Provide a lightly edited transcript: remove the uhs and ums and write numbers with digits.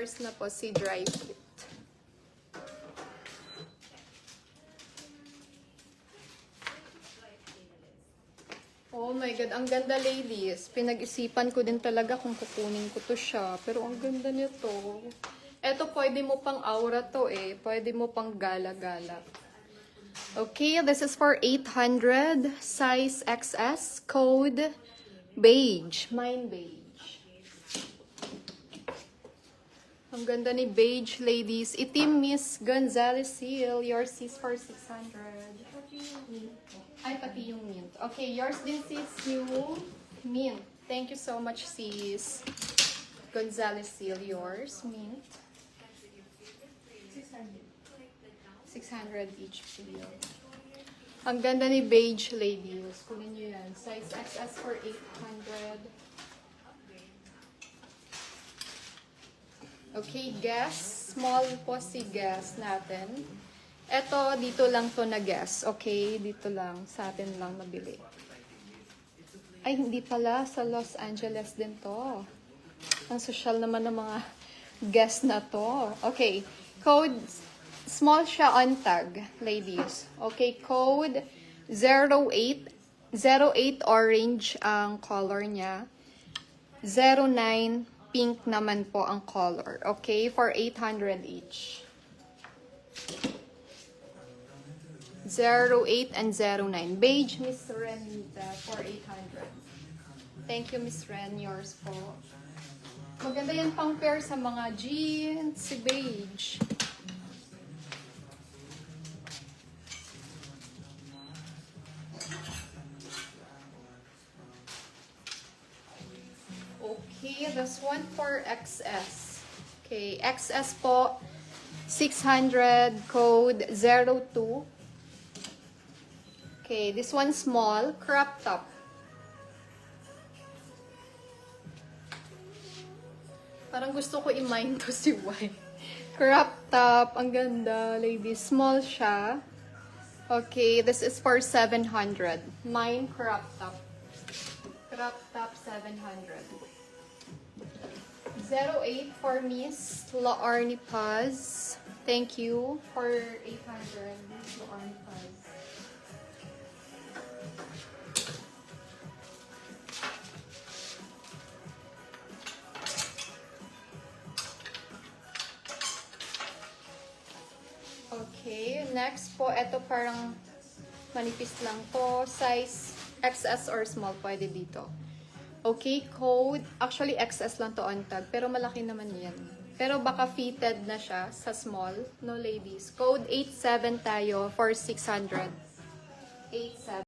yours na po si Dry Fit. Oh my God, ang ganda ladies. Pinag-isipan ko din talaga kung kukunin ko to siya. Pero ang ganda nito. Eto, pwede mo pang aura to eh. Pwede mo pang gala-gala. Okay, this is for 800. Size XS. Code beige. Mine beige. Ang ganda ni beige ladies. Itim Miss Gonzalez Seal. Yours is for 600. Ay, pati yung mint. Okay, yours din sis yung mint. Thank you so much sis. Gonzalez Seal, yours, mint. 600 each feel. Ang ganda ni beige ladies. Kunin nyo yan. Size XS for 800. Okay, guess. Small po si guess natin. Eto, dito lang to na guess. Okay, dito lang. Sa atin lang mabili. Ay, hindi pala. Sa Los Angeles din to. Ang social naman ng mga guess na to. Okay, code, small siya on tag, ladies. Okay, code 08. 08 orange ang color niya. 09 pink naman po ang color. Okay, for 800 each. 08 and 09. Beige, Miss Renita, for 800. Thank you, Miss Ren. Yours po. Maganda yan pang pair sa mga jeans, si beige. Okay, this one for XS. Okay, XS po, 600, code 02. Okay, this one small, crop top. Parang gusto ko i-mine to si Y. Crop top, ang ganda, ladies. Small siya. Okay, this is for 700. Mine crop top. Crop top 700. 08 for Miss Laarni Paz. Thank you for 800, Miss Laarni Paz. Okay, next po, ito parang manipis lang to. Size XS or small, pwede dito. Okay, code, actually XS lang to on tag, pero malaki naman yan. Pero baka fitted na siya sa small, no ladies. Code 87 tayo for 600. 87.